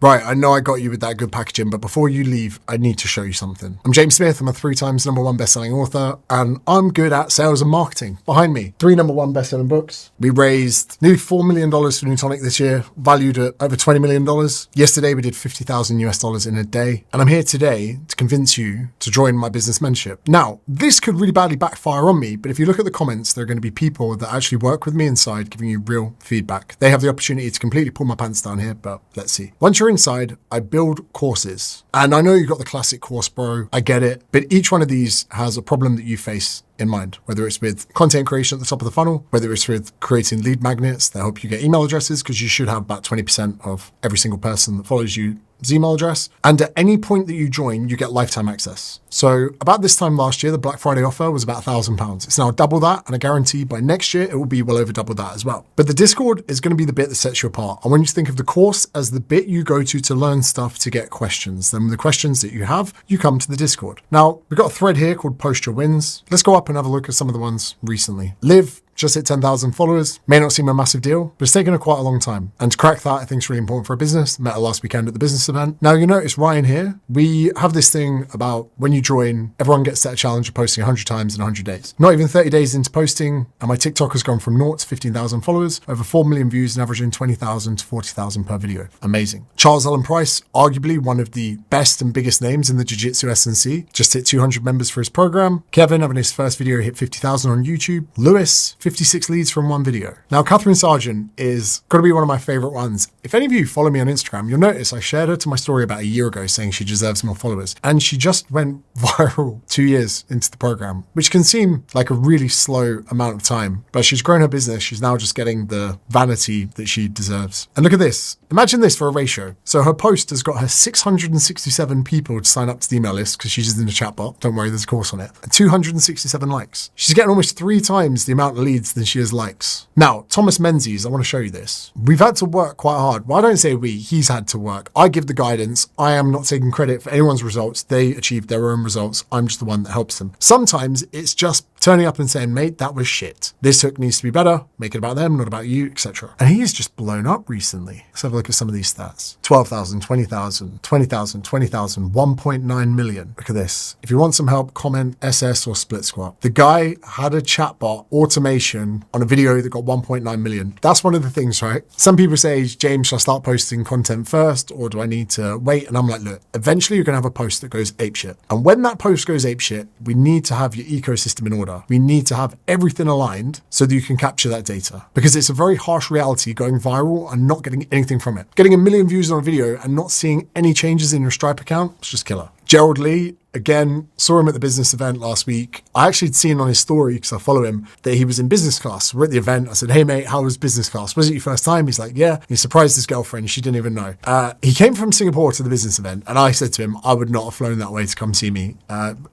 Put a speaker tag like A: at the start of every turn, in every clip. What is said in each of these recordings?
A: Right, I know I got you with that good packaging, but before you leave, I need to show you something. I'm James Smith, I'm a 3 times #1 bestselling author, and I'm good at sales and marketing. Behind me, 3 #1 bestselling books. We raised nearly $4 million for Newtonic this year, valued at over $20 million. Yesterday, we did $50,000 in a day, and I'm here today to convince you to join my business mentorship. Now, this could really badly backfire on me, but if you look at the comments, there are going to be people that actually work with me inside giving you real feedback. They have the opportunity to completely pull my pants down here, but let's see. Once you're inside, I build courses. And I know you've got the classic course, bro. I get it. But each one of these has a problem that you face in mind, whether it's with content creation at the top of the funnel, whether it's with creating lead magnets that help you get email addresses, because you should have about 20% of every single person that follows you email address. And at any point that you join, you get lifetime access. So about this time last year, the Black Friday offer was about £1,000. It's now double that, and I guarantee by next year, it will be well over double that as well. But the Discord is going to be the bit that sets you apart. I want you to think of the course as the bit you go to learn stuff, to get questions. Then the questions that you have, you come to the Discord. Now, we've got a thread here called Post Your Wins. Let's go up and have a look at some of the ones recently. Liv just hit 10,000 followers. May not seem a massive deal, but it's taken her quite a long time. And to crack that, I think it's really important for a business. Met her last weekend at the business event. Now, you notice Ryan here, we have this thing about when you join, everyone gets set a challenge of posting 100 times in 100 days. Not even 30 days into posting, and my TikTok has gone from 0 to 15,000 followers, over 4 million views and averaging 20,000 to 40,000 per video. Amazing. Charles Allen Price, arguably one of the best and biggest names in the Jiu-Jitsu S&C, just hit 200 members for his program. Kevin, having his first video, hit 50,000 on YouTube. Lewis, 56 leads from one video. Now, Catherine Sargent is going to be one of my favorite ones. If any of you follow me on Instagram, you'll notice I shared her to my story about a year ago saying she deserves more followers. And she just went viral 2 years into the program, which can seem like a really slow amount of time, but she's grown her business. She's now just getting the vanity that she deserves. And look at this. Imagine this for a ratio. So her post has got her 667 people to sign up to the email list because she's using the chatbot. Don't worry, there's a course on it. And 267 likes. She's getting almost 3 times the amount of leads than she has likes. Now, Thomas Menzies, I want to show you this. We've had to work quite hard. Well, I don't say we, he's had to work. I give the guidance. I am not taking credit for anyone's results. They achieved their own results. I'm just the one that helps them. Sometimes it's just turning up and saying, mate, that was shit. This hook needs to be better. Make it about them, not about you, etc. And he has just blown up recently. Let's have a look at some of these stats. 12,000, 20,000, 20,000, 20,000, 1.9 million. Look at this. If you want some help, comment SS or split squat. The guy had a chatbot automation on a video that got 1.9 million. That's one of the things, right? Some people say, James, should I start posting content first or do I need to wait? And I'm like, look, eventually you're going to have a post that goes apeshit. And when that post goes apeshit, we need to have your ecosystem in order. We need to have everything aligned so that you can capture that data, because it's a very harsh reality going viral and not getting anything from it. Getting 1 million views on a video and not seeing any changes in your Stripe account, it's just killer. Gerald Lee, again, saw him at the business event last week. I actually had seen on his story, because I follow him, that he was in business class. We're at the event. I said, hey, mate, how was business class? Was it your first time? He's like, yeah. He surprised his girlfriend. She didn't even know. He came from Singapore to the business event, and I said to him, I would not have flown that way to come see me.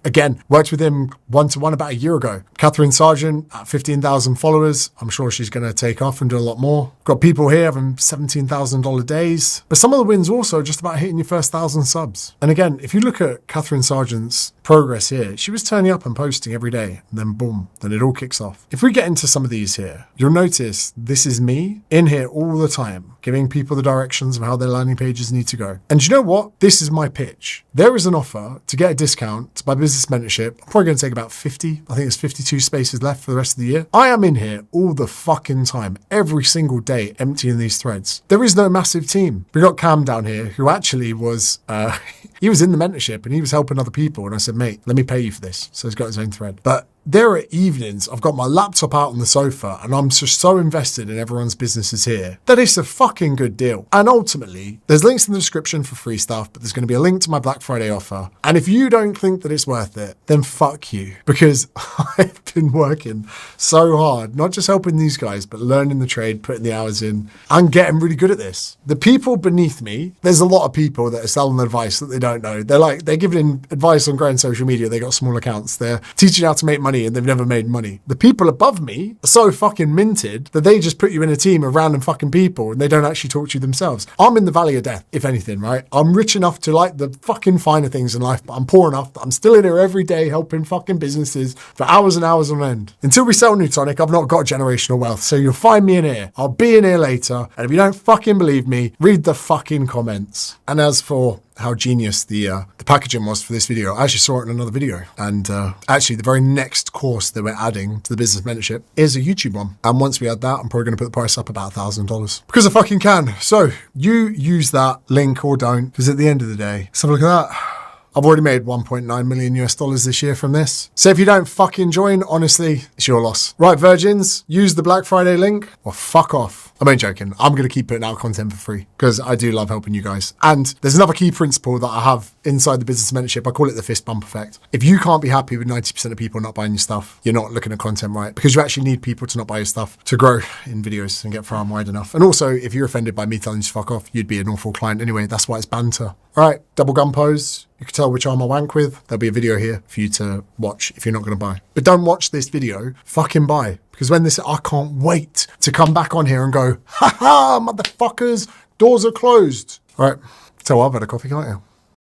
A: Again, worked with him one-to-one about a year ago. Catherine Sargent at 15,000 followers. I'm sure she's going to take off and do a lot more. Got people here having $17,000 days. But some of the wins also just about hitting your first 1,000 subs. And again, if you look at Catherine Sargent's progress here, she was turning up and posting every day, and then boom, then it all kicks off. If we get into some of these here, you'll notice this is me in here all the time, giving people the directions of how their landing pages need to go. And you know what? This is my pitch. There is an offer to get a discount to buy business mentorship. I'm probably going to take about 50. I think there's 52 spaces left for the rest of the year. I am in here all the fucking time, every single day, emptying these threads. There is no massive team. We got Cam down here, who actually was, he was in the mentorship and he was helping other people. And I said, mate, let me pay you for this. So he's got his own thread. But there are evenings I've got my laptop out on the sofa and I'm just so invested in everyone's businesses here that it's a fucking good deal. And ultimately, there's links in the description for free stuff, but there's going to be a link to my Black Friday offer. And if you don't think that it's worth it, then fuck you, because I've been working so hard, not just helping these guys, but learning the trade, putting the hours in, and getting really good at this. The people beneath me, there's a lot of people that are selling advice that they don't know. They're giving advice on growing social media. They got small accounts. They're teaching how to make money money and they've never made money. The people above me are so fucking minted that they just put you in a team of random fucking people and they don't actually talk to you themselves. I'm in the valley of death, if anything, right? I'm rich enough to like the fucking finer things in life, but I'm poor enough that I'm still in here every day helping fucking businesses for hours and hours on end. Until we sell Nutonic, I've not got generational wealth, so you'll find me in here. I'll be in here later, and if you don't fucking believe me, read the fucking comments. And as for how genius the packaging was for this video, I actually saw it in another video. And actually, the very next course that we're adding to the business mentorship is a YouTube one. And once we add that, I'm probably going to put the price up about $1,000 because I fucking can. So you use that link or don't, because at the end of the day, let's have a look at that. I've already made 1.9 million US dollars this year from this. So if you don't fucking join, honestly, it's your loss. Right, virgins, use the Black Friday link or fuck off. I'm only joking. I'm going to keep putting out content for free because I do love helping you guys. And there's another key principle that I have inside the business mentorship. I call it the fist bump effect. If you can't be happy with 90% of people not buying your stuff, you're not looking at content right, because you actually need people to not buy your stuff to grow in videos and get far and wide enough. And also, if you're offended by me telling you to fuck off, you'd be an awful client anyway. That's why it's banter. All right, double gun pose. You can tell which arm I wank with. There'll be a video here for you to watch if you're not going to buy. But don't watch this video, fucking buy. Because when this, I can't wait to come back on here and go, ha ha, motherfuckers, doors are closed. All right, tell I've had a coffee, can't you?